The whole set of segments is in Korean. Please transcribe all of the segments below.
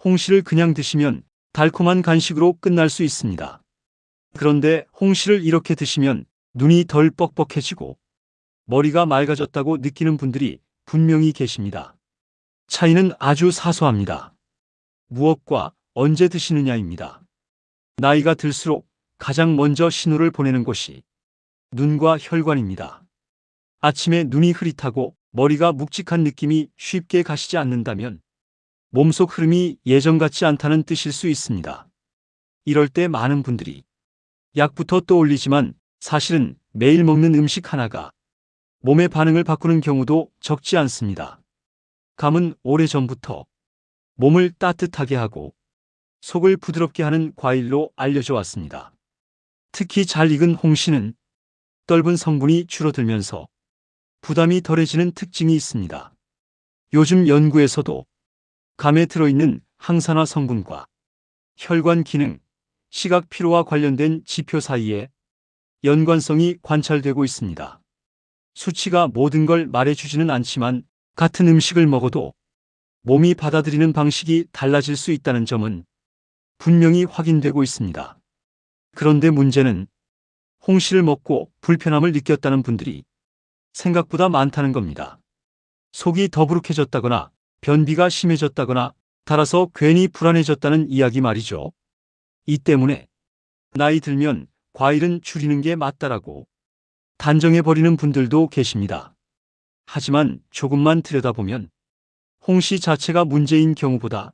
홍시를 그냥 드시면 달콤한 간식으로 끝날 수 있습니다. 그런데 홍시를 이렇게 드시면 눈이 덜 뻑뻑해지고 머리가 맑아졌다고 느끼는 분들이 분명히 계십니다. 차이는 아주 사소합니다. 무엇과 언제 드시느냐입니다. 나이가 들수록 가장 먼저 신호를 보내는 곳이 눈과 혈관입니다. 아침에 눈이 흐릿하고 머리가 묵직한 느낌이 쉽게 가시지 않는다면 몸속 흐름이 예전 같지 않다는 뜻일 수 있습니다. 이럴 때 많은 분들이 약부터 떠올리지만 사실은 매일 먹는 음식 하나가 몸의 반응을 바꾸는 경우도 적지 않습니다. 감은 오래전부터 몸을 따뜻하게 하고 속을 부드럽게 하는 과일로 알려져 왔습니다. 특히 잘 익은 홍시는 떫은 성분이 줄어들면서 부담이 덜해지는 특징이 있습니다. 요즘 연구에서도 감에 들어있는 항산화 성분과 혈관 기능, 시각 피로와 관련된 지표 사이에 연관성이 관찰되고 있습니다. 수치가 모든 걸 말해주지는 않지만 같은 음식을 먹어도 몸이 받아들이는 방식이 달라질 수 있다는 점은 분명히 확인되고 있습니다. 그런데 문제는 홍시를 먹고 불편함을 느꼈다는 분들이 생각보다 많다는 겁니다. 속이 더부룩해졌다거나 변비가 심해졌다거나 달아서 괜히 불안해졌다는 이야기 말이죠. 이 때문에 나이 들면 과일은 줄이는 게 맞다라고 단정해버리는 분들도 계십니다. 하지만 조금만 들여다보면 홍시 자체가 문제인 경우보다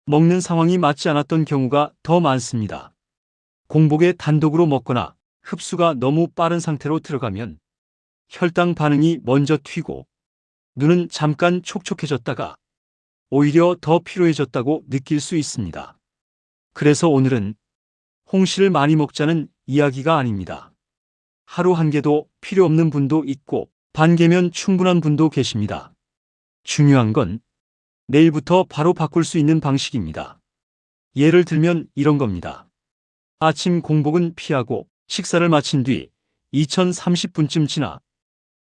먹는 상황이 맞지 않았던 경우가 더 많습니다. 공복에 단독으로 먹거나 흡수가 너무 빠른 상태로 들어가면 혈당 반응이 먼저 튀고 눈은 잠깐 촉촉해졌다가 오히려 더 피로해졌다고 느낄 수 있습니다. 그래서 오늘은 홍시를 많이 먹자는 이야기가 아닙니다. 하루 한 개도 필요 없는 분도 있고 반 개면 충분한 분도 계십니다. 중요한 건 내일부터 바로 바꿀 수 있는 방식입니다. 예를 들면 이런 겁니다. 아침 공복은 피하고 식사를 마친 뒤 2030분쯤 지나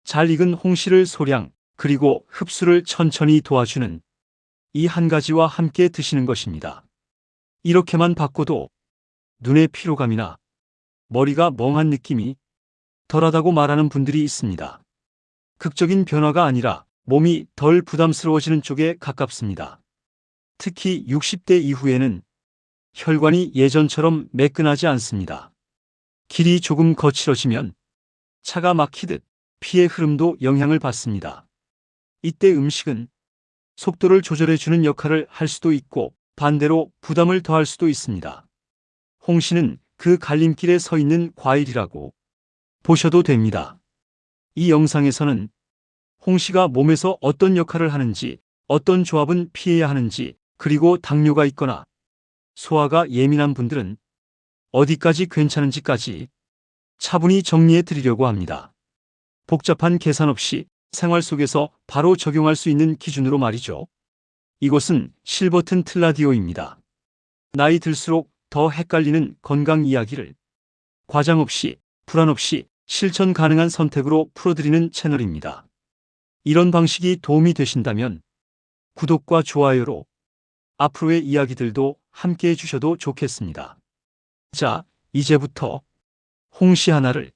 잘 익은 홍시를 소량 그리고 흡수를 천천히 도와주는 이 한 가지와 함께 드시는 것입니다. 이렇게만 바꿔도 눈의 피로감이나 머리가 멍한 느낌이 덜하다고 말하는 분들이 있습니다. 극적인 변화가 아니라 몸이 덜 부담스러워지는 쪽에 가깝습니다. 특히 60대 이후에는 혈관이 예전처럼 매끈하지 않습니다. 길이 조금 거칠어지면 차가 막히듯 피의 흐름도 영향을 받습니다. 이때 음식은 속도를 조절해주는 역할을 할 수도 있고 반대로 부담을 더할 수도 있습니다. 홍시는 그 갈림길에 서 있는 과일이라고 보셔도 됩니다. 이 영상에서는 홍시가 몸에서 어떤 역할을 하는지, 어떤 조합은 피해야 하는지, 그리고 당뇨가 있거나 소화가 예민한 분들은 어디까지 괜찮은지까지 차분히 정리해 드리려고 합니다. 복잡한 계산 없이 생활 속에서 바로 적용할 수 있는 기준으로 말이죠. 이곳은 실버튼 틀라디오입니다. 나이 들수록 더 헷갈리는 건강 이야기를 과장 없이, 불안 없이 실천 가능한 선택으로 풀어드리는 채널입니다. 이런 방식이 도움이 되신다면 구독과 좋아요로 앞으로의 이야기들도 함께 해주셔도 좋겠습니다. 자, 이제부터 홍시 하나를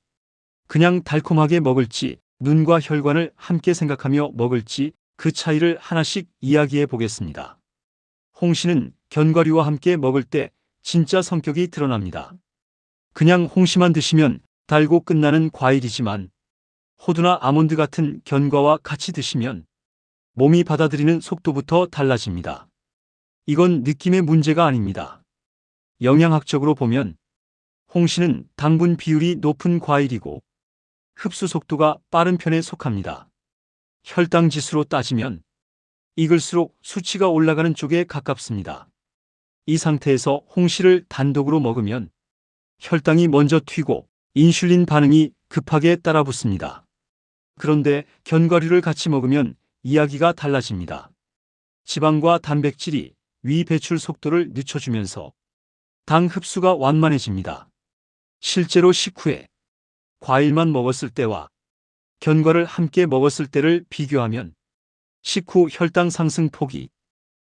그냥 달콤하게 먹을지 눈과 혈관을 함께 생각하며 먹을지 그 차이를 하나씩 이야기해 보겠습니다. 홍시는 견과류와 함께 먹을 때 진짜 성격이 드러납니다. 그냥 홍시만 드시면 달고 끝나는 과일이지만 호두나 아몬드 같은 견과와 같이 드시면 몸이 받아들이는 속도부터 달라집니다. 이건 느낌의 문제가 아닙니다. 영양학적으로 보면 홍시는 당분 비율이 높은 과일이고 흡수 속도가 빠른 편에 속합니다. 혈당 지수로 따지면 익을수록 수치가 올라가는 쪽에 가깝습니다. 이 상태에서 홍시를 단독으로 먹으면 혈당이 먼저 튀고 인슐린 반응이 급하게 따라붙습니다. 그런데 견과류를 같이 먹으면 이야기가 달라집니다. 지방과 단백질이 위 배출 속도를 늦춰주면서 당 흡수가 완만해집니다. 실제로 식후에 과일만 먹었을 때와 견과를 함께 먹었을 때를 비교하면 식후 혈당 상승 폭이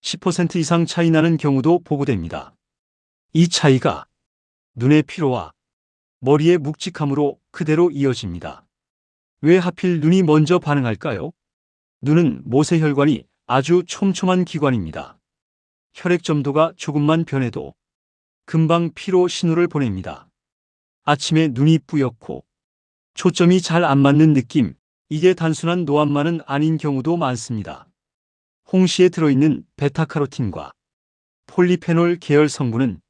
10% 이상 차이 나는 경우도 보고됩니다. 이 차이가 눈의 피로와 머리의 묵직함으로 그대로 이어집니다. 왜 하필 눈이 먼저 반응할까요? 눈은 모세혈관이 아주 촘촘한 기관입니다. 혈액 점도가 조금만 변해도 금방 피로 신호를 보냅니다. 아침에 눈이 뿌옇고 초점이 잘 안 맞는 느낌, 이게 단순한 노안만은 아닌 경우도 많습니다. 홍시에 들어있는 베타카로틴과 폴리페놀 계열 성분은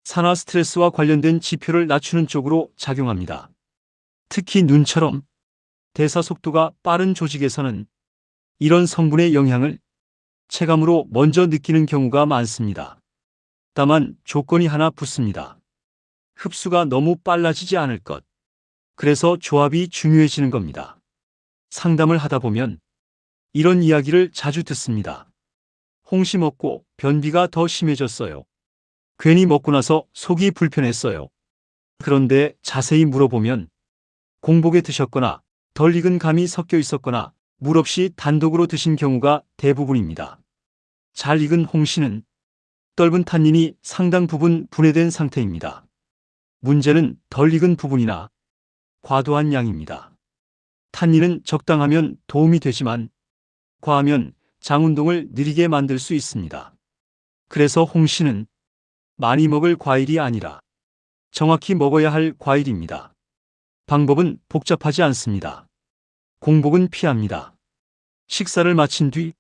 산화 스트레스와 관련된 지표를 낮추는 쪽으로 작용합니다. 특히 눈처럼 대사 속도가 빠른 조직에서는 이런 성분의 영향을 체감으로 먼저 느끼는 경우가 많습니다. 다만 조건이 하나 붙습니다. 흡수가 너무 빨라지지 않을 것. 그래서 조합이 중요해지는 겁니다. 상담을 하다 보면 이런 이야기를 자주 듣습니다. 홍시 먹고 변비가 더 심해졌어요. 괜히 먹고 나서 속이 불편했어요. 그런데 자세히 물어보면 공복에 드셨거나 덜 익은 감이 섞여 있었거나 물 없이 단독으로 드신 경우가 대부분입니다. 잘 익은 홍시는 떫은 탄닌이 상당 부분 분해된 상태입니다. 문제는 덜 익은 부분이나 과도한 양입니다. 탄닌은 적당하면 도움이 되지만 과하면 장 운동을 느리게 만들 수 있습니다. 그래서 홍시는 많이 먹을 과일이 아니라 정확히 먹어야 할 과일입니다. 방법은 복잡하지 않습니다. 공복은 피합니다. 식사를 마친 뒤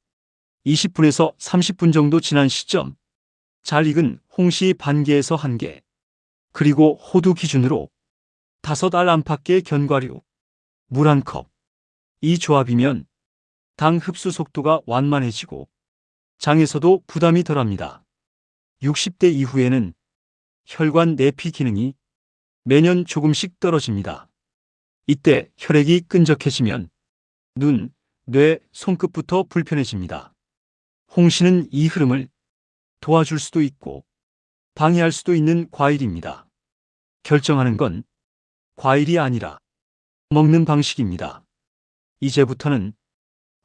20분에서 30분 정도 지난 시점, 잘 익은 홍시 반 개에서 1개, 그리고 호두 기준으로 5알 안팎의 견과류, 물 1컵. 이 조합이면 당 흡수 속도가 완만해지고 장에서도 부담이 덜합니다. 60대 이후에는 혈관 내피 기능이 매년 조금씩 떨어집니다. 이때 혈액이 끈적해지면 눈, 뇌, 손끝부터 불편해집니다. 홍시는 이 흐름을 도와줄 수도 있고 방해할 수도 있는 과일입니다. 결정하는 건 과일이 아니라 먹는 방식입니다. 이제부터는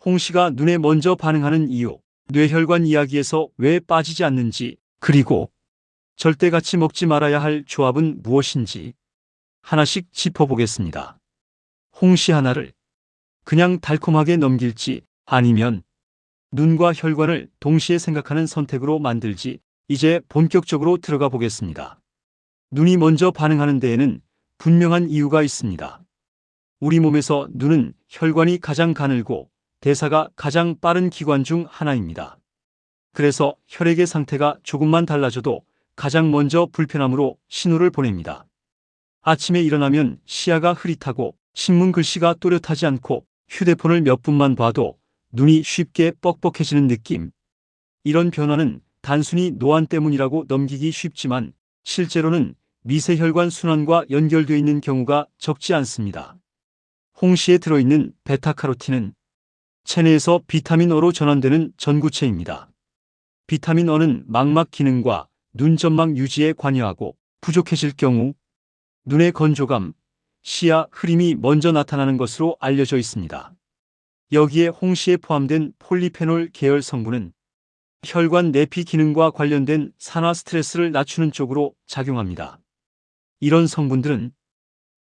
홍시가 눈에 먼저 반응하는 이유, 뇌혈관 이야기에서 왜 빠지지 않는지, 그리고 절대 같이 먹지 말아야 할 조합은 무엇인지 하나씩 짚어보겠습니다. 홍시 하나를 그냥 달콤하게 넘길지 아니면 눈과 혈관을 동시에 생각하는 선택으로 만들지, 이제 본격적으로 들어가 보겠습니다. 눈이 먼저 반응하는 데에는 분명한 이유가 있습니다. 우리 몸에서 눈은 혈관이 가장 가늘고 대사가 가장 빠른 기관 중 하나입니다. 그래서 혈액의 상태가 조금만 달라져도 가장 먼저 불편함으로 신호를 보냅니다. 아침에 일어나면 시야가 흐릿하고 신문 글씨가 또렷하지 않고 휴대폰을 몇 분만 봐도 눈이 쉽게 뻑뻑해지는 느낌. 이런 변화는 단순히 노안 때문이라고 넘기기 쉽지만 실제로는 미세혈관 순환과 연결되어 있는 경우가 적지 않습니다. 홍시에 들어있는 베타카로틴은 체내에서 비타민 O로 전환되는 전구체입니다. 비타민 O는 망막 기능과 눈 점막 유지에 관여하고 부족해질 경우 눈의 건조감, 시야 흐림이 먼저 나타나는 것으로 알려져 있습니다. 여기에 홍시에 포함된 폴리페놀 계열 성분은 혈관 내피 기능과 관련된 산화 스트레스를 낮추는 쪽으로 작용합니다. 이런 성분들은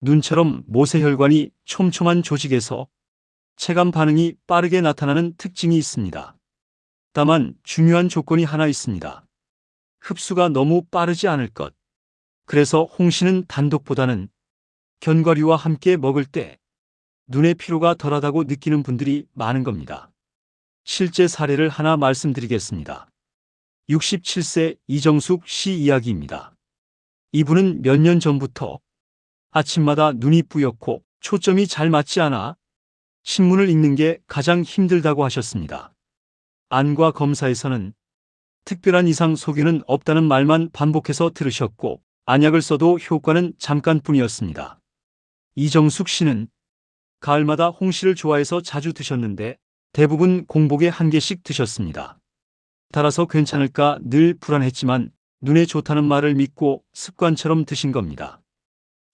눈처럼 모세혈관이 촘촘한 조직에서 체감 반응이 빠르게 나타나는 특징이 있습니다. 다만 중요한 조건이 하나 있습니다. 흡수가 너무 빠르지 않을 것. 그래서 홍시는 단독보다는 견과류와 함께 먹을 때 눈의 피로가 덜하다고 느끼는 분들이 많은 겁니다. 실제 사례를 하나 말씀드리겠습니다. 67세 이정숙 씨 이야기입니다. 이분은 몇 년 전부터 아침마다 눈이 뿌옇고 초점이 잘 맞지 않아 신문을 읽는 게 가장 힘들다고 하셨습니다. 안과 검사에서는 특별한 이상 소견은 없다는 말만 반복해서 들으셨고 안약을 써도 효과는 잠깐뿐이었습니다. 이정숙 씨는 가을마다 홍시를 좋아해서 자주 드셨는데 대부분 공복에 1개씩 드셨습니다. 달아서 괜찮을까 늘 불안했지만 눈에 좋다는 말을 믿고 습관처럼 드신 겁니다.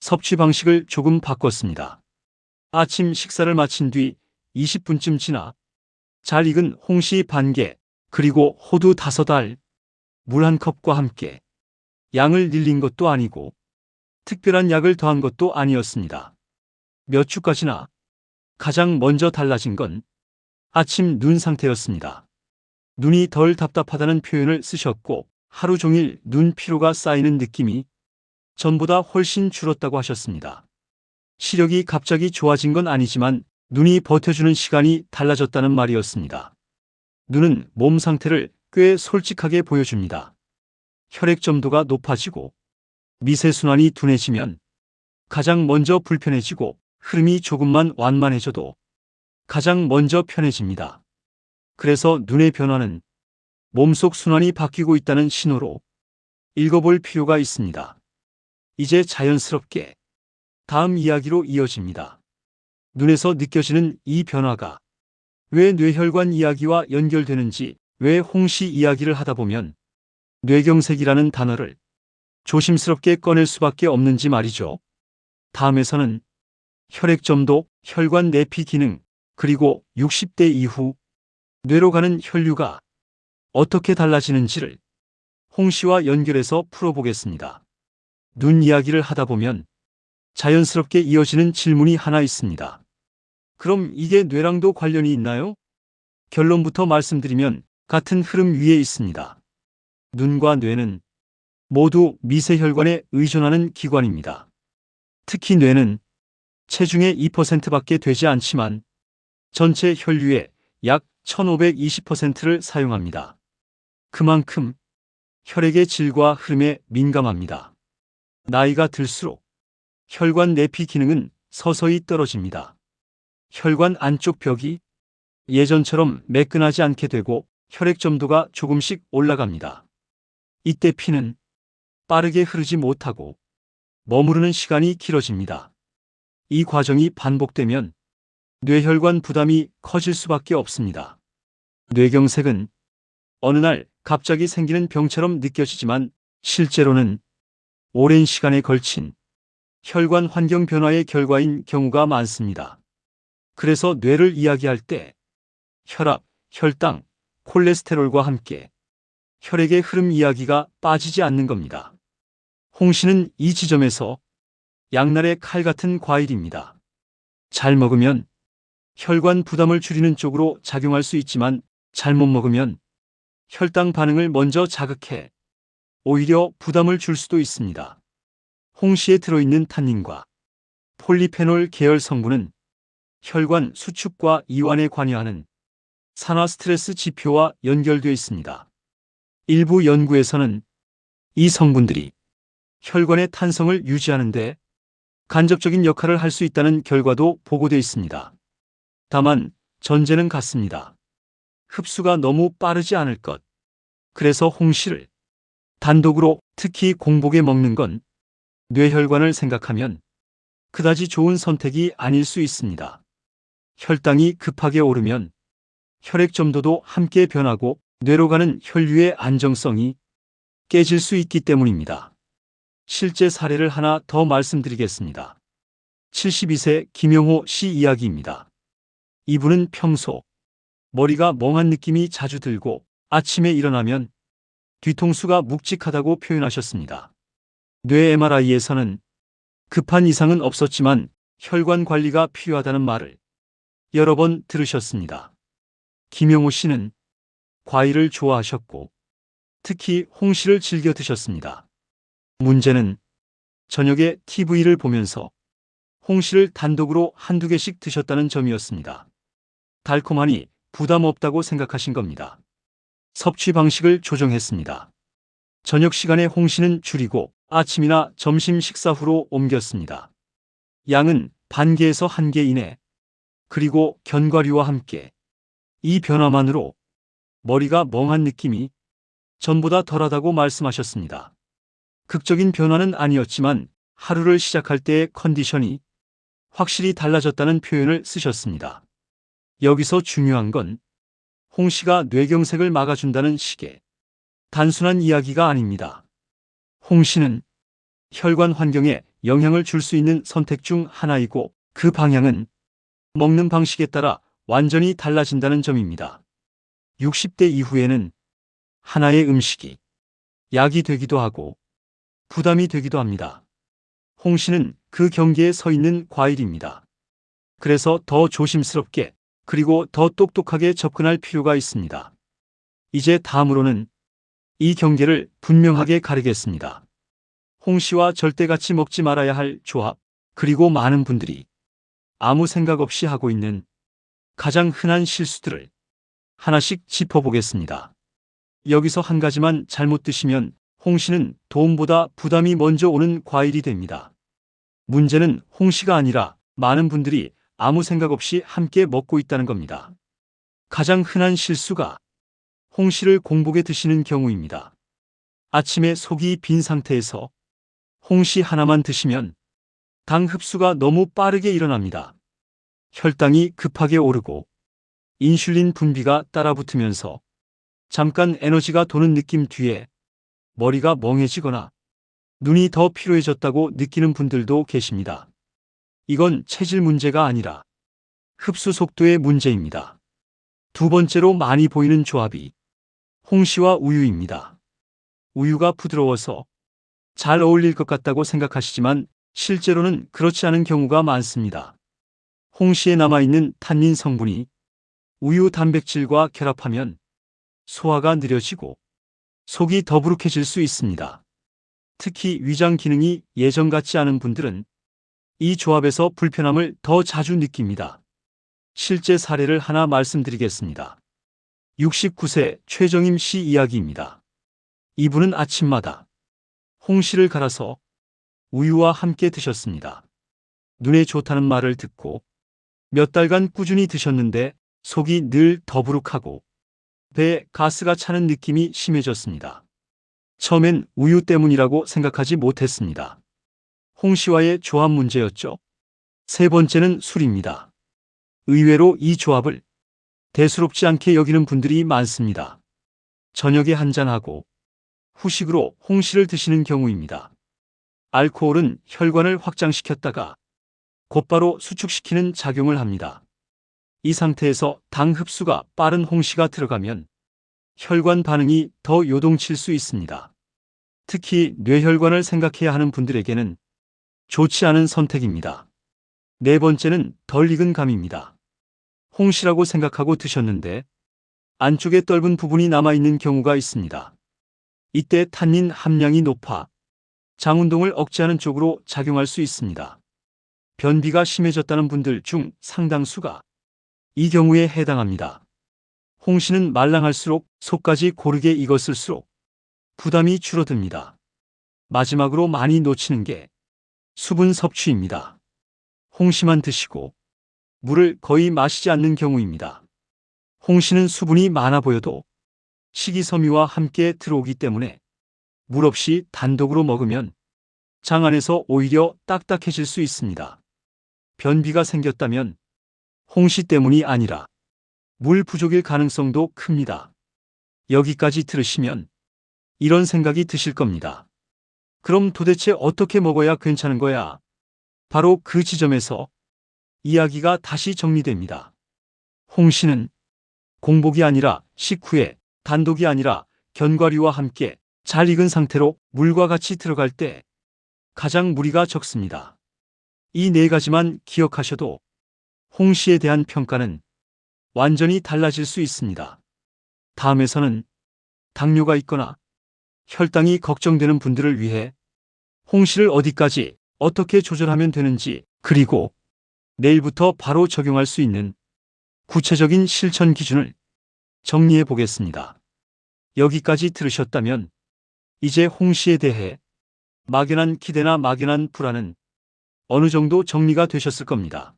섭취 방식을 조금 바꿨습니다. 아침 식사를 마친 뒤 20분쯤 지나 잘 익은 홍시 반 개, 그리고 호두 5알, 물 1컵과 함께 양을 늘린 것도 아니고 특별한 약을 더한 것도 아니었습니다. 몇 주까지나 가장 먼저 달라진 건 아침 눈 상태였습니다. 눈이 덜 답답하다는 표현을 쓰셨고 하루 종일 눈 피로가 쌓이는 느낌이 전보다 훨씬 줄었다고 하셨습니다. 시력이 갑자기 좋아진 건 아니지만 눈이 버텨주는 시간이 달라졌다는 말이었습니다. 눈은 몸 상태를 꽤 솔직하게 보여줍니다. 혈액 점도가 높아지고 미세순환이 둔해지면 가장 먼저 불편해지고 흐름이 조금만 완만해져도 가장 먼저 편해집니다. 그래서 눈의 변화는 몸속 순환이 바뀌고 있다는 신호로 읽어볼 필요가 있습니다. 이제 자연스럽게 다음 이야기로 이어집니다. 눈에서 느껴지는 이 변화가 왜 뇌혈관 이야기와 연결되는지, 왜 홍씨 이야기를 하다 보면 뇌경색이라는 단어를 조심스럽게 꺼낼 수밖에 없는지 말이죠. 다음에서는 혈액점도, 혈관 내피 기능, 그리고 60대 이후 뇌로 가는 혈류가 어떻게 달라지는지를 홍씨와 연결해서 풀어보겠습니다. 눈 이야기를 하다 보면 자연스럽게 이어지는 질문이 하나 있습니다. 그럼 이게 뇌랑도 관련이 있나요? 결론부터 말씀드리면 같은 흐름 위에 있습니다. 눈과 뇌는 모두 미세혈관에 의존하는 기관입니다. 특히 뇌는 체중의 2%밖에 되지 않지만 전체 혈류의 약 1520%를 사용합니다. 그만큼 혈액의 질과 흐름에 민감합니다. 나이가 들수록 혈관 내피 기능은 서서히 떨어집니다. 혈관 안쪽 벽이 예전처럼 매끈하지 않게 되고 혈액 점도가 조금씩 올라갑니다. 이때 피는 빠르게 흐르지 못하고 머무르는 시간이 길어집니다. 이 과정이 반복되면 뇌혈관 부담이 커질 수밖에 없습니다. 뇌경색은 어느 날 갑자기 생기는 병처럼 느껴지지만 실제로는 오랜 시간에 걸친 혈관 환경 변화의 결과인 경우가 많습니다. 그래서 뇌를 이야기할 때 혈압, 혈당, 콜레스테롤과 함께 혈액의 흐름 이야기가 빠지지 않는 겁니다. 홍시는 이 지점에서 양날의 칼 같은 과일입니다. 잘 먹으면 혈관 부담을 줄이는 쪽으로 작용할 수 있지만 잘못 먹으면 혈당 반응을 먼저 자극해 오히려 부담을 줄 수도 있습니다. 홍시에 들어있는 탄닌과 폴리페놀 계열 성분은 혈관 수축과 이완에 관여하는 산화 스트레스 지표와 연결되어 있습니다. 일부 연구에서는 이 성분들이 혈관의 탄성을 유지하는 데 간접적인 역할을 할 수 있다는 결과도 보고되어 있습니다. 다만 전제는 같습니다. 흡수가 너무 빠르지 않을 것. 그래서 홍시를 단독으로 특히 공복에 먹는 건 뇌혈관을 생각하면 그다지 좋은 선택이 아닐 수 있습니다. 혈당이 급하게 오르면 혈액 점도도 함께 변하고 뇌로 가는 혈류의 안정성이 깨질 수 있기 때문입니다. 실제 사례를 하나 더 말씀드리겠습니다. 72세 김용호 씨 이야기입니다. 이분은 평소 머리가 멍한 느낌이 자주 들고 아침에 일어나면 뒤통수가 묵직하다고 표현하셨습니다. 뇌 MRI에서는 급한 이상은 없었지만 혈관 관리가 필요하다는 말을 여러 번 들으셨습니다. 김용호 씨는 과일을 좋아하셨고 특히 홍시를 즐겨 드셨습니다. 문제는 저녁에 TV를 보면서 홍시를 단독으로 한두 개씩 드셨다는 점이었습니다. 달콤하니 부담 없다고 생각하신 겁니다. 섭취 방식을 조정했습니다. 저녁 시간에 홍시는 줄이고 아침이나 점심 식사 후로 옮겼습니다. 양은 반 개에서 1개 이내, 그리고 견과류와 함께. 이 변화만으로 머리가 멍한 느낌이 전보다 덜하다고 말씀하셨습니다. 극적인 변화는 아니었지만 하루를 시작할 때의 컨디션이 확실히 달라졌다는 표현을 쓰셨습니다. 여기서 중요한 건 홍시가 뇌경색을 막아준다는 식의 단순한 이야기가 아닙니다. 홍시는 혈관 환경에 영향을 줄 수 있는 선택 중 하나이고 그 방향은 먹는 방식에 따라 완전히 달라진다는 점입니다. 60대 이후에는 하나의 음식이 약이 되기도 하고 부담이 되기도 합니다. 홍시는 그 경계에 서 있는 과일입니다. 그래서 더 조심스럽게 그리고 더 똑똑하게 접근할 필요가 있습니다. 이제 다음으로는 이 경계를 분명하게 가리겠습니다. 홍시와 절대 같이 먹지 말아야 할 조합, 그리고 많은 분들이 아무 생각 없이 하고 있는 가장 흔한 실수들을 하나씩 짚어보겠습니다. 여기서 한 가지만 잘못 드시면 홍시는 도움보다 부담이 먼저 오는 과일이 됩니다. 문제는 홍시가 아니라 많은 분들이 아무 생각 없이 함께 먹고 있다는 겁니다. 가장 흔한 실수가 홍시를 공복에 드시는 경우입니다. 아침에 속이 빈 상태에서 홍시 하나만 드시면 당 흡수가 너무 빠르게 일어납니다. 혈당이 급하게 오르고 인슐린 분비가 따라붙으면서 잠깐 에너지가 도는 느낌 뒤에 머리가 멍해지거나 눈이 더 피로해졌다고 느끼는 분들도 계십니다. 이건 체질 문제가 아니라 흡수 속도의 문제입니다. 두 번째로 많이 보이는 조합이 홍시와 우유입니다. 우유가 부드러워서 잘 어울릴 것 같다고 생각하시지만 실제로는 그렇지 않은 경우가 많습니다. 홍시에 남아있는 탄닌 성분이 우유 단백질과 결합하면 소화가 느려지고 속이 더부룩해질 수 있습니다. 특히 위장 기능이 예전 같지 않은 분들은 이 조합에서 불편함을 더 자주 느낍니다. 실제 사례를 하나 말씀드리겠습니다. 69세 최정임 씨 이야기입니다. 이분은 아침마다 홍시를 갈아서 우유와 함께 드셨습니다. 눈에 좋다는 말을 듣고 몇 달간 꾸준히 드셨는데 속이 늘 더부룩하고 배에 가스가 차는 느낌이 심해졌습니다. 처음엔 우유 때문이라고 생각하지 못했습니다. 홍시와의 조합 문제였죠. 세 번째는 술입니다. 의외로 이 조합을 대수롭지 않게 여기는 분들이 많습니다. 저녁에 한잔하고 후식으로 홍시를 드시는 경우입니다. 알코올은 혈관을 확장시켰다가 곧바로 수축시키는 작용을 합니다. 이 상태에서 당 흡수가 빠른 홍시가 들어가면 혈관 반응이 더 요동칠 수 있습니다. 특히 뇌혈관을 생각해야 하는 분들에게는 좋지 않은 선택입니다. 네 번째는 덜 익은 감입니다. 홍시라고 생각하고 드셨는데 안쪽에 떫은 부분이 남아있는 경우가 있습니다. 이때 탄닌 함량이 높아 장 운동을 억제하는 쪽으로 작용할 수 있습니다. 변비가 심해졌다는 분들 중 상당수가 이 경우에 해당합니다. 홍시는 말랑할수록 속까지 고르게 익었을수록 부담이 줄어듭니다. 마지막으로 많이 놓치는 게 수분 섭취입니다. 홍시만 드시고 물을 거의 마시지 않는 경우입니다. 홍시는 수분이 많아 보여도 식이섬유와 함께 들어오기 때문에 물 없이 단독으로 먹으면 장 안에서 오히려 딱딱해질 수 있습니다. 변비가 생겼다면 홍시 때문이 아니라 물 부족일 가능성도 큽니다. 여기까지 들으시면 이런 생각이 드실 겁니다. 그럼 도대체 어떻게 먹어야 괜찮은 거야? 바로 그 지점에서 이야기가 다시 정리됩니다. 홍시는 공복이 아니라 식후에, 단독이 아니라 견과류와 함께 잘 익은 상태로 물과 같이 들어갈 때 가장 무리가 적습니다. 이 네 가지만 기억하셔도 홍시에 대한 평가는 완전히 달라질 수 있습니다. 다음에서는 당뇨가 있거나 혈당이 걱정되는 분들을 위해 홍시를 어디까지 어떻게 조절하면 되는지, 그리고 내일부터 바로 적용할 수 있는 구체적인 실천 기준을 정리해 보겠습니다. 여기까지 들으셨다면 이제 홍시에 대해 막연한 기대나 막연한 불안은 어느 정도 정리가 되셨을 겁니다.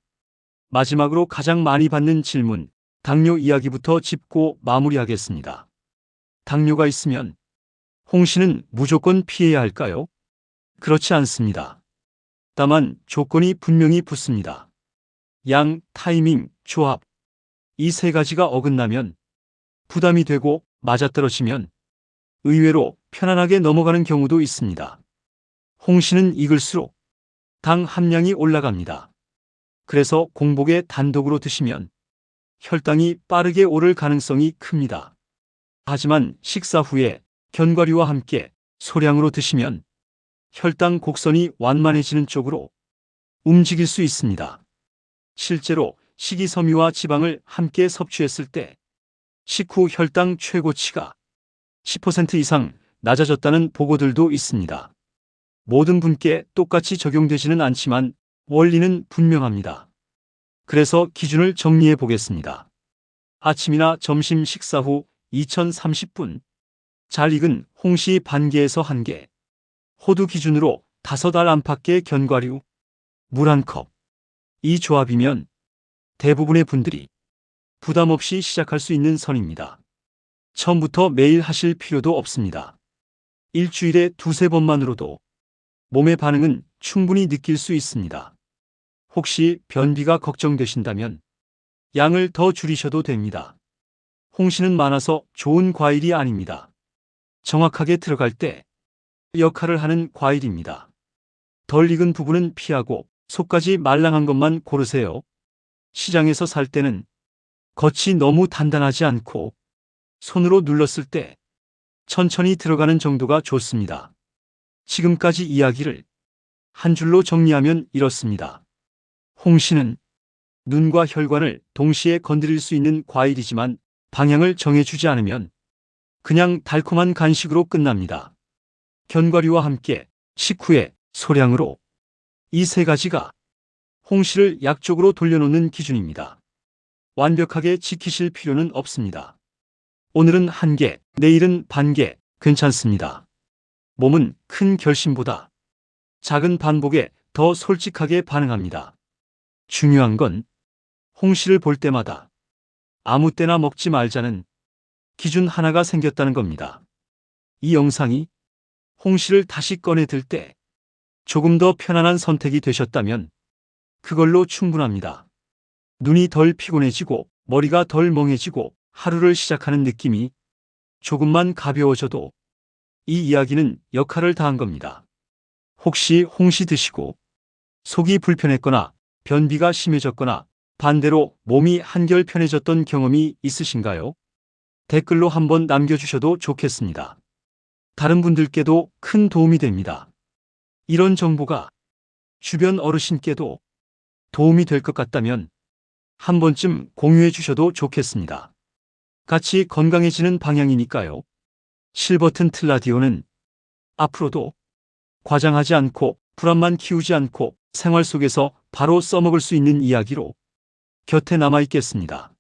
마지막으로 가장 많이 받는 질문, 당뇨 이야기부터 짚고 마무리하겠습니다. 당뇨가 있으면 홍시는 무조건 피해야 할까요? 그렇지 않습니다. 다만 조건이 분명히 붙습니다. 양, 타이밍, 조합. 이 세 가지가 어긋나면, 부담이 되고 맞아떨어지면 의외로 편안하게 넘어가는 경우도 있습니다. 홍시는 익을수록 당 함량이 올라갑니다. 그래서 공복에 단독으로 드시면 혈당이 빠르게 오를 가능성이 큽니다. 하지만 식사 후에 견과류와 함께 소량으로 드시면 혈당 곡선이 완만해지는 쪽으로 움직일 수 있습니다. 실제로 식이섬유와 지방을 함께 섭취했을 때 식후 혈당 최고치가 10% 이상 낮아졌다는 보고들도 있습니다. 모든 분께 똑같이 적용되지는 않지만 원리는 분명합니다. 그래서 기준을 정리해 보겠습니다. 아침이나 점심 식사 후 2030분 잘 익은 홍시 반개에서 1개, 호두 기준으로 5알 안팎의 견과류, 물 1컵. 이 조합이면 대부분의 분들이 부담 없이 시작할 수 있는 선입니다. 처음부터 매일 하실 필요도 없습니다. 일주일에 2~3번만으로도 몸의 반응은 충분히 느낄 수 있습니다. 혹시 변비가 걱정되신다면 양을 더 줄이셔도 됩니다. 홍시는 많아서 좋은 과일이 아닙니다. 정확하게 들어갈 때 역할을 하는 과일입니다. 덜 익은 부분은 피하고 속까지 말랑한 것만 고르세요. 시장에서 살 때는 겉이 너무 단단하지 않고 손으로 눌렀을 때 천천히 들어가는 정도가 좋습니다. 지금까지 이야기를 한 줄로 정리하면 이렇습니다. 홍시는 눈과 혈관을 동시에 건드릴 수 있는 과일이지만 방향을 정해주지 않으면 그냥 달콤한 간식으로 끝납니다. 견과류와 함께 식후에 소량으로 이 3가지가 홍시를 약적으로 돌려놓는 기준입니다. 완벽하게 지키실 필요는 없습니다. 오늘은 1개, 내일은 반개 괜찮습니다. 몸은 큰 결심보다 작은 반복에 더 솔직하게 반응합니다. 중요한 건 홍시를 볼 때마다 아무 때나 먹지 말자는 기준 하나가 생겼다는 겁니다. 이 영상이 홍시를 다시 꺼내 들 때 조금 더 편안한 선택이 되셨다면 그걸로 충분합니다. 눈이 덜 피곤해지고 머리가 덜 멍해지고 하루를 시작하는 느낌이 조금만 가벼워져도 이 이야기는 역할을 다한 겁니다. 혹시 홍시 드시고 속이 불편했거나 변비가 심해졌거나 반대로 몸이 한결 편해졌던 경험이 있으신가요? 댓글로 한번 남겨주셔도 좋겠습니다. 다른 분들께도 큰 도움이 됩니다. 이런 정보가 주변 어르신께도 도움이 될 것 같다면 한 번쯤 공유해 주셔도 좋겠습니다. 같이 건강해지는 방향이니까요. 실버튼 틀라디오는 앞으로도 과장하지 않고 불안만 키우지 않고 생활 속에서 바로 써먹을 수 있는 이야기로 곁에 남아 있겠습니다.